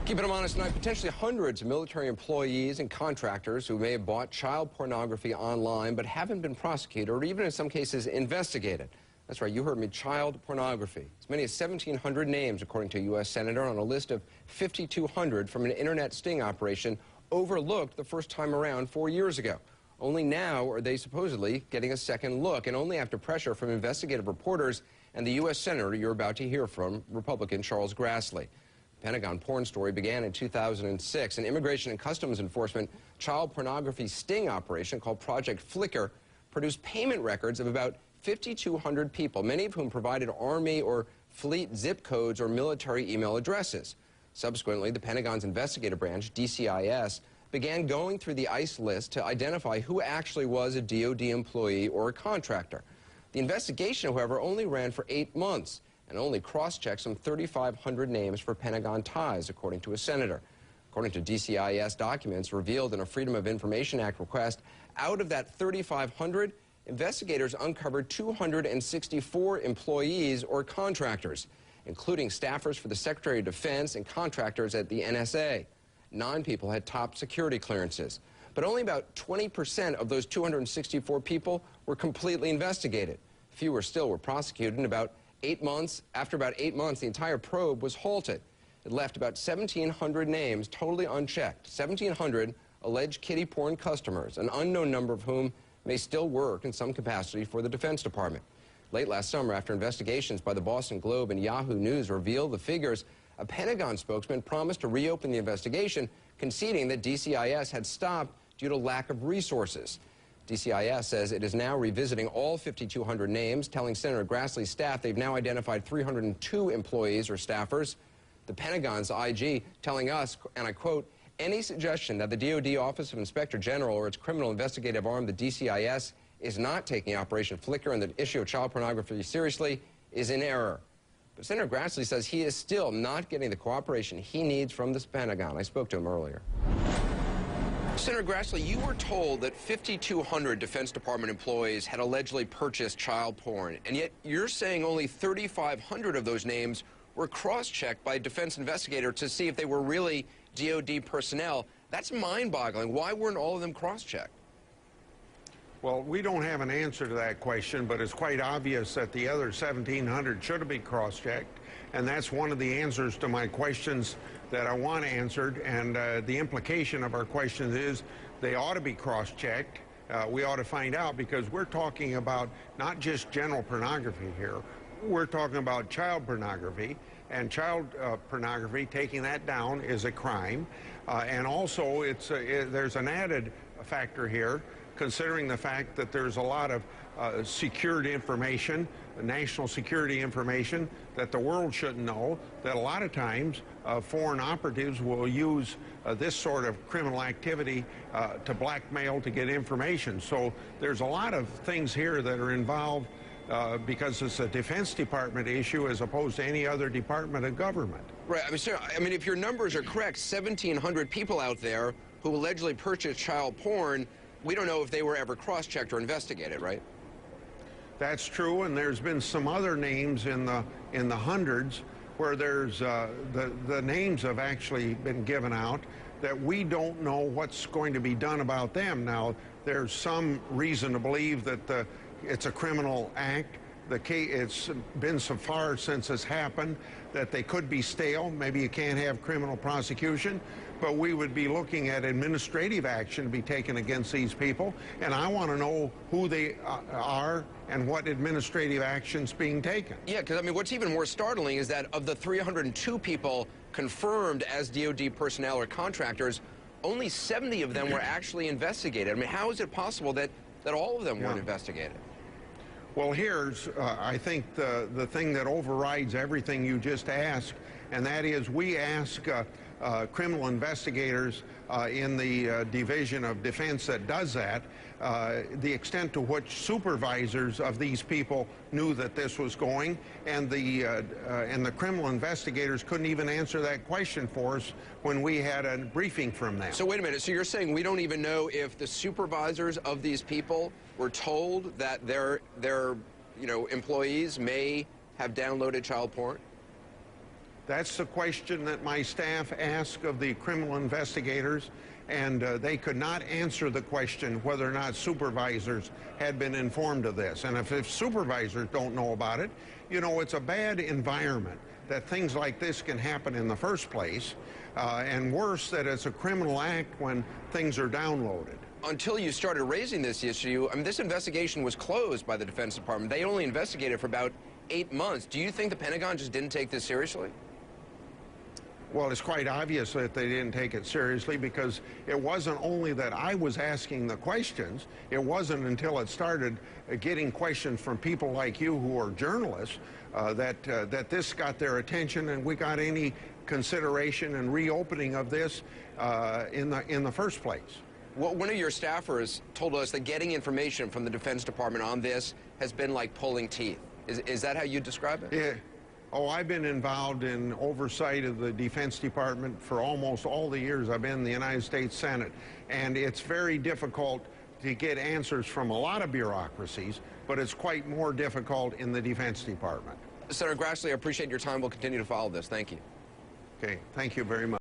Keeping them honest tonight, potentially hundreds of military employees and contractors who may have bought child pornography online but haven't been prosecuted or even in some cases investigated. That's right, you heard me, child pornography. As many as 1,700 names, according to a U.S. senator, on a list of 5,200 from an internet sting operation overlooked the first time around 4 years ago. Only now are they supposedly getting a second look, and only after pressure from investigative reporters and the U.S. senator you're about to hear from, Republican Charles Grassley. The Pentagon porn story began in 2006. An Immigration and Customs Enforcement child pornography sting operation called Project Flicker produced payment records of about 5,200 people, many of whom provided Army or fleet zip codes or military email addresses. Subsequently, the Pentagon's investigative branch, DCIS, began going through the ICE list to identify who actually was a DoD employee or a contractor. The investigation, however, only ran for 8 months and only cross-checked some 3,500 names for Pentagon ties, according to a senator. According to DCIS documents revealed in a Freedom of Information Act request, out of that 3,500, investigators uncovered 264 employees or contractors, including staffers for the Secretary of Defense and contractors at the NSA. 9 people had top security clearances, but only about 20% of those 264 people were completely investigated. Fewer still were prosecuted, and after about 8 months, the entire probe was halted. It left about 1,700 names totally unchecked, 1,700 alleged kiddie porn customers, an unknown number of whom may still work in some capacity for the Defense Department. Late last summer, after investigations by the Boston Globe and Yahoo News revealed the figures, a Pentagon spokesman promised to reopen the investigation, conceding that DCIS had stopped due to lack of resources. DCIS says it is now revisiting all 5,200 names, telling Senator Grassley's staff they've now identified 302 employees or staffers. The Pentagon's IG telling us, and I quote, "Any suggestion that the DoD Office of Inspector General or its criminal investigative arm, the DCIS, is not taking Operation Flicker and the issue of child pornography seriously is in error." But Senator Grassley says he is still not getting the cooperation he needs from this Pentagon. I spoke to him earlier. Senator Grassley, you were told that 5,200 Defense Department employees had allegedly purchased child porn, and yet you're saying only 3,500 of those names were cross-checked by a defense investigator to see if they were really DoD personnel. That's mind-boggling. Why weren't all of them cross-checked? Well, we don't have an answer to that question, but it's quite obvious that the other 1,700 should have been cross-checked, and that's one of the answers to my questions that I want answered, and the implication of our questions is they ought to be cross-checked. We ought to find out, because we're talking about not just general pornography here. We're talking about child pornography, and child pornography, taking that down, is a crime. And also, there's an added factor here, considering the fact that there's a lot of secured information, national security information, that the world shouldn't know, that a lot of times foreign operatives will use this sort of criminal activity to blackmail to get information. So there's a lot of things here that are involved because it's a Defense Department issue as opposed to any other department of government. Right. I mean, sir, if your numbers are correct, 1,700 people out there who allegedly purchased child porn, we don't know if they were ever cross-checked or investigated, right? That's true, and there's been some other names in the hundreds where there's the names have actually been given out that we don't know what's going to be done about them. Now, there's some reason to believe that it's a criminal act. It's been so far since it's happened that they could be stale. Maybe you can't have criminal prosecution, but we would be looking at administrative action to be taken against these people, and I want to know who they are and what administrative action's being taken. Yeah, because what's even more startling is that of the 302 people confirmed as DoD personnel or contractors, only 70 of them were actually investigated. How is it possible that all of them weren't investigated? Well, here's, I think, the thing that overrides everything you just asked, and that is we ask criminal investigators in the Division of Defense that does that, the extent to which supervisors of these people knew that this was going, and the criminal investigators couldn't even answer that question for us when we had a briefing from them. So wait a minute, so you're saying we don't even know if the supervisors of these people were told that their employees may have downloaded child porn? That's the question that my staff asked of the criminal investigators, and they could not answer the question whether or not supervisors had been informed of this. And if supervisors don't know about it, you know, it's a bad environment that things like this can happen in the first place, and worse, that it's a criminal act when things are downloaded. Until you started raising this issue, I mean, this investigation was closed by the Defense Department. They only investigated for about 8 months. Do you think the Pentagon just didn't take this seriously? Well, it's quite obvious that they didn't take it seriously, because it wasn't only that I was asking the questions. It wasn't until it started getting questions from people like you who are journalists that this got their attention, and we got any consideration and reopening of this in the first place. Well, one of your staffers told us that getting information from the Defense Department on this has been like pulling teeth. Is that how you describe it? Yeah. Oh, I've been involved in oversight of the Defense Department for almost all the years I've been in the United States Senate, and it's very difficult to get answers from a lot of bureaucracies, but it's quite more difficult in the Defense Department. Senator Grassley, I appreciate your time. We'll continue to follow this. Thank you. Okay, thank you very much.